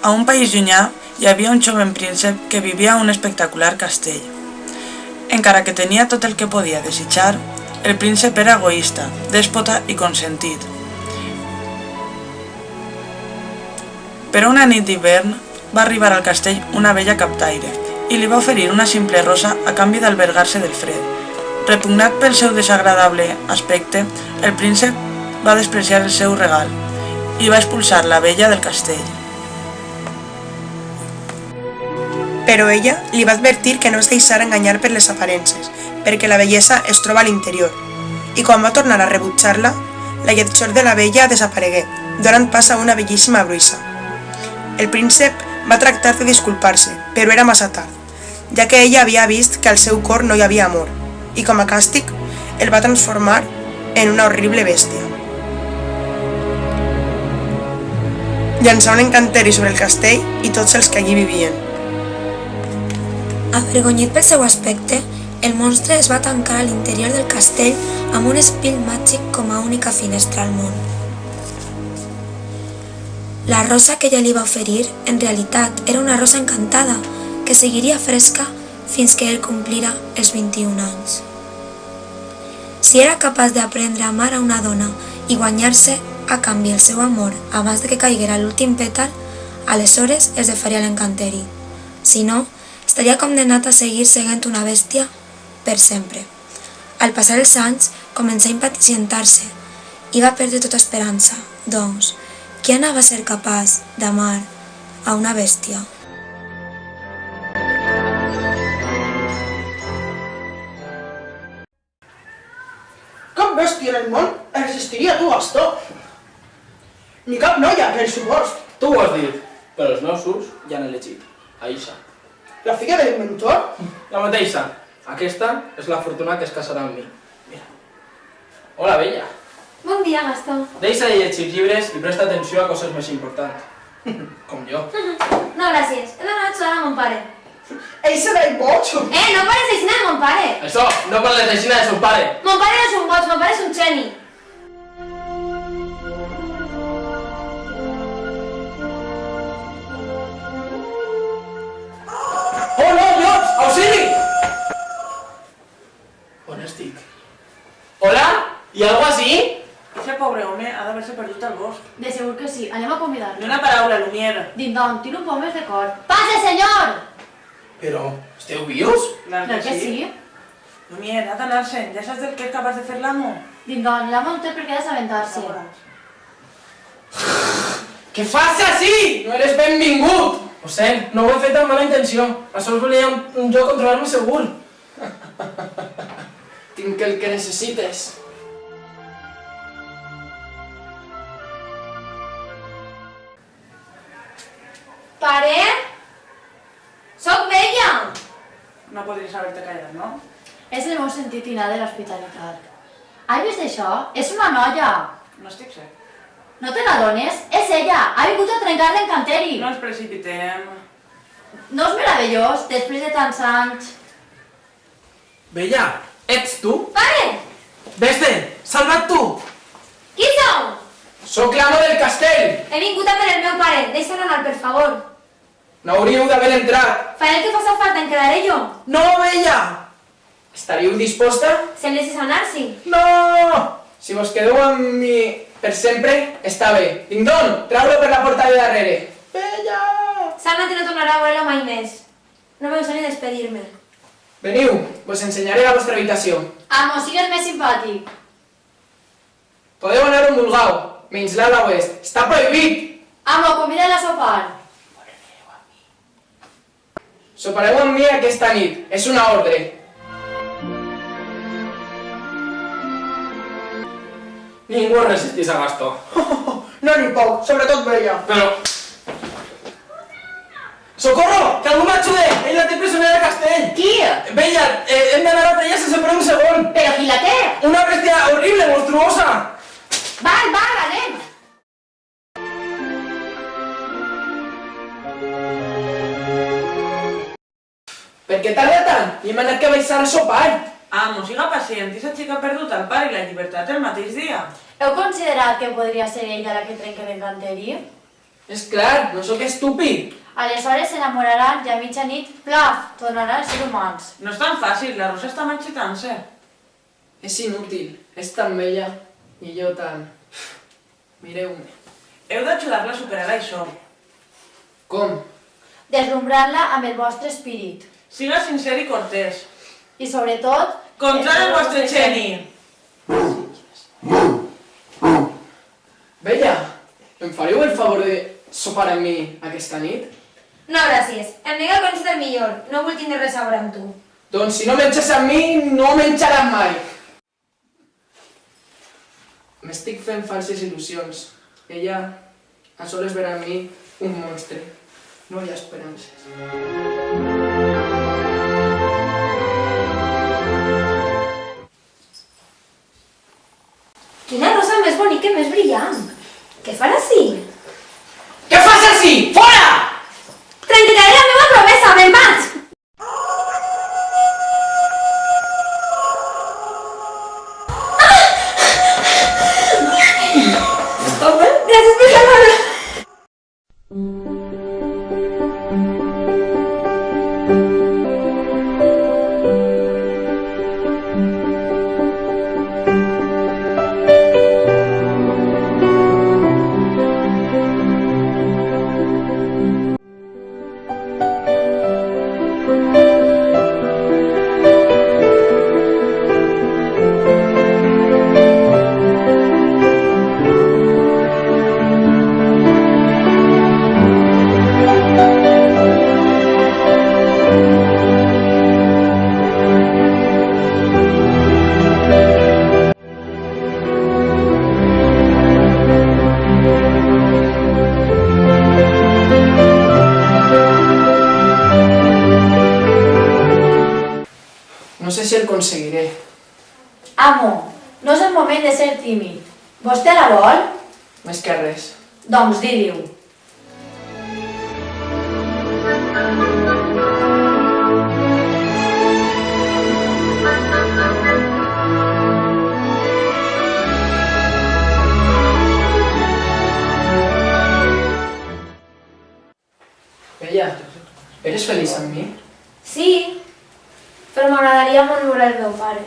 A un país llunyà hi havia un jovent príncep que vivia a un espectacular castell. Encara que tenia tot el que podia desitjar, el príncep era egoista, dèspota i consentit. Però una nit d'hivern va arribar al castell una bella captaire i li va oferir una simple rosa a canvi d'albergar-se del fred. Repugnat pel seu desagradable aspecte, el príncep va despreciar el seu regal i va expulsar la bella del castell. Però ella li va advertir que no es deixara enganyar per les aparences, perquè la bellesa es troba a l'interior, i quan va tornar a rebutjar-la, la lletjor de la bella desaparegué, donant pas a una bellíssima bruixa. El príncep va tractar de disculpar-se, però era massa tard, ja que ella havia vist que al seu cor no hi havia amor, i com a càstig el va transformar en una horrible bèstia. Llançà un encanteri sobre el castell i tots els que allí vivien. Avergonyit pel seu aspecte, el monstre es va tancar a l'interior del castell amb un espill màgic com a única finestra al món. La rosa que ella li va oferir, en realitat, era una rosa encantada que seguiria fresca fins que ell complira els 21 anys. Si era capaç d'aprendre a amar a una dona i guanyar-se a canvi el seu amor abans de que caiguera l'últim pètal, aleshores es defaria l'encanteri. Si no, estaria condemnat a seguir seguint una bèstia per sempre. Al passar els anys, començà a impacientar-se i va perdre tota esperança. Doncs, qui anava a ser capaç d'amar a una bèstia? Cap bèstia en el món existiria tu, Gastó. Ni cap noia, per supost. Tu ho has dit, però els meus ulls ja han elegit. Aixa. La filla de l'inventor? La mateixa. Aquesta és la fortuna que es casarà amb mi. Mira. Hola, vella. Bon dia, Gastó. Deixa de llegir llibres i presta atenció a coses més importants. Com jo. No, gràcies. He donat sort a mon pare. Ell serà el boig? No pares d'aixina de mon pare. Això, no parles d'aixina de son pare. Mon pare no és un boig, mon pare és un geni. Oh, no, Llops! Auxili! On estic? Hola? Hi ha algú així? Ese pobre home ha d'haver-se perdut al bosc. De segur que sí. Anem a convidar-lo. Ni una paraula, Lumière. Dindon, tiro un poc més de cor. Passa, senyor! Però, esteu vius? Clar que sí. Lumière, ha d'anar-se'n. Ja saps del que és capaç de fer l'amo? Dindon, l'amo no té per què desaventar-se. Què fas així? No eres benvingut! Ho sent, no ho he fet amb mala intenció. A sols volia un joc on trobar-me segur. Tinc el que necessites. Pare? Soc vella! No podries haver-te callat, no? És el meu sentit inà de l'hospitalitat. Has vist això? És una noia! No estic cert. No te n'adones? És ella! Ha vingut a trencar l'encanteri! No ens precipitem. No és meravellós, després de tants anys? Bella, ets tu? Pare! Vés-te! Salva't tu! Qui sou? Sóc l'amo del castell! He vingut a per el meu pare. Deixa'm anar, per favor. No hauríeu d'haver entrat. Faré el que faci falta, em quedaré jo. No, Bella! Estaríeu disposta? Si em deixes anar, sí. No! Si vos quedeu amb mi per sempre, està bé. Ding-dong, trau-lo per la porta de darrere. Bella! S'ha anat i no tornarà a veure-lo mai més. No me sé ni despedir-me. Veniu, vos ensenyaré la vostra habitació. Amo, sigues més simpàtic. Podeu anar on vulgueu, menys l'ala oest. Està prohibit! Amo, convida-la a sopar. Sopareu amb mi aquesta nit. És una ordre. Ningú resistís a Gastó. No n'hi poc, sobretot vella. Però... Socorro! Que algú m'ajude! Ell la té presonera al castell! Qui? Bella, hem d'anar a per ella sense per un segon! Però qui la té? Una bèstia horrible, monstruosa! Val, anem! Per què tarda tant? I hem anat que baixar a sopar! Amo, siga pacient. I s'ha xica perdut el pare i la llibertat el mateix dia. Heu considerat que podria ser ella la que trenqui l'encanteri? És clar, no sóc estúpid. Aleshores s'enamoraran i a mitjanit, plaf, tornaran a ser humans. No és tan fàcil, la Rosa està marxitant-se. És inútil, és tan vella i jo tan... Mireu-me. Heu d'ajudar-la a superar això. Com? Deslumbrant-la amb el vostre espírit. Siga sincer i cortés. I sobretot... Contra el vostre geni! Vella, em fareu el favor de sopar amb mi aquesta nit? No, gràcies. Em nega que ets el millor. No vull tindre res a veure amb tu. Doncs si no menges amb mi, no menjaràs mai. M'estic fent falses il·lusions. Ella a soles verà en mi un monstre. No hi ha esperances. Quina rosa més bonica i més brillant. Què farà així? Què fas així? Fora! Trencaré la meva promesa, me'n vaig! Gràcies per salvar-me. No sé si el aconseguiré. Amo, no és el moment de ser tímid. Vostè la vol? Més que res. Doncs digui-ho. Bella, eres feliç amb mi? Sí, però m'agradaria molt veure el meu pare.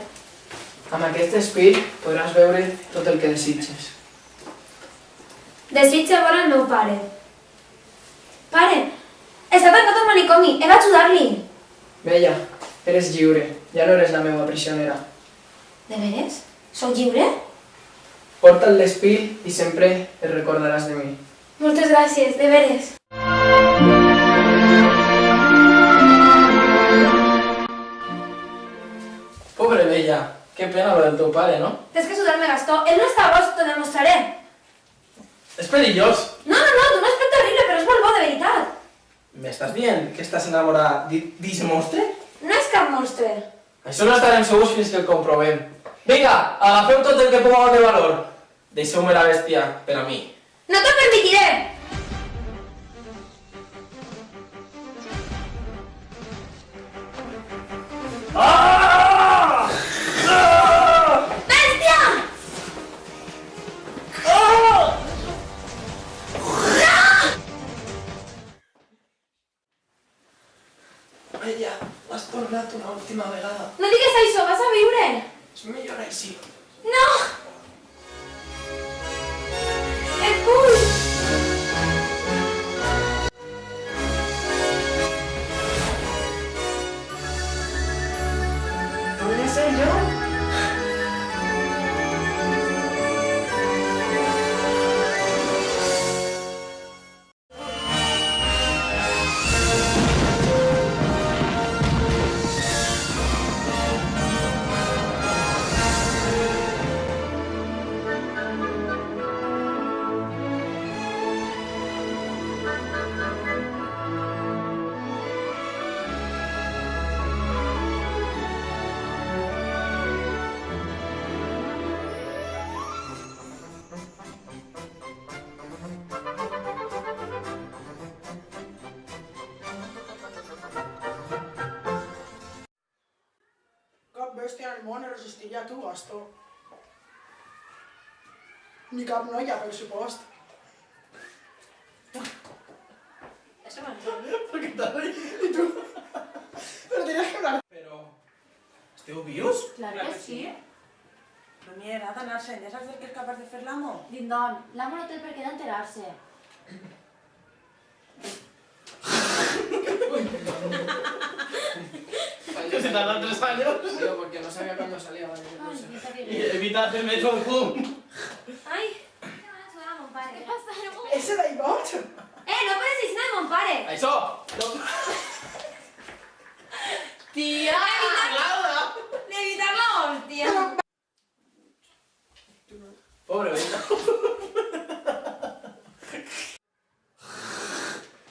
Amb aquest espírit podràs veure tot el que desitges. Desitja veure el meu pare. Pare, està tancat al manicomi, he d'ajudar-li. Bella, eres lliure, ja no eres la meva prisionera. De veres? Sóc lliure? Porta't l'espírit i sempre et recordaràs de mi. Moltes gràcies, de veres. Pobre Bella, qué pena lo del teu pare, ¿no? Tens que ajudar-me, Gastó. Ell no està boig, t'ho demostraré. És perillós. No, tu no és per terrible, però és molt bo, de veritat. M'estàs dient que estàs enamorat d'eixe monstre? No és cap monstre. Això no estarem segurs fins que el comprovem. Vinga, agafeu tot el que pugueu de valor. Deixeu-me la bèstia per a mi. No t'ho permetiré. Ah! Ah! Bèstia! Bella, has tornat una última vegada. No digues això, vas a viure. És millor així. No! Et vull! Torna a ser jo? Cap bèstia en el món resistiria a tu, Gastó. Ni cap noia, per supost. Esteu vius? Clar que sí. No m'hi agrada anar-se'n, ja saps del que és capaç de fer l'amo? Dindon, l'amo no té per què d'enterar-se. Que se tardan 3 años. Tío, porque no sabía cuándo salía, vale. Ay, no sabia Y què. evita hacerme eso un zoom. Ai, que van a jugar a mon pare. Què passa? Ese d'aibot? No podes dir de mon pare! Això! ¡Tía! ¡Laura! D'evitar la hòstia! Pobre Benja.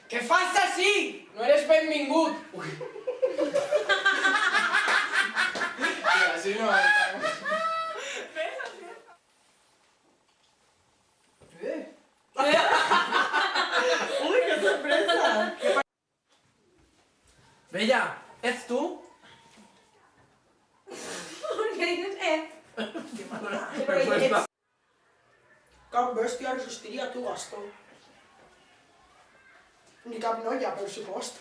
¿Qué fas així? No eres benvingut. Tía, así no aguantamos. Ui, que sorpresa! Bella, ets tu? Què dices, Respuesta. Cap bèstia resistiria tu, Gastó. Ni cap noia, per supost.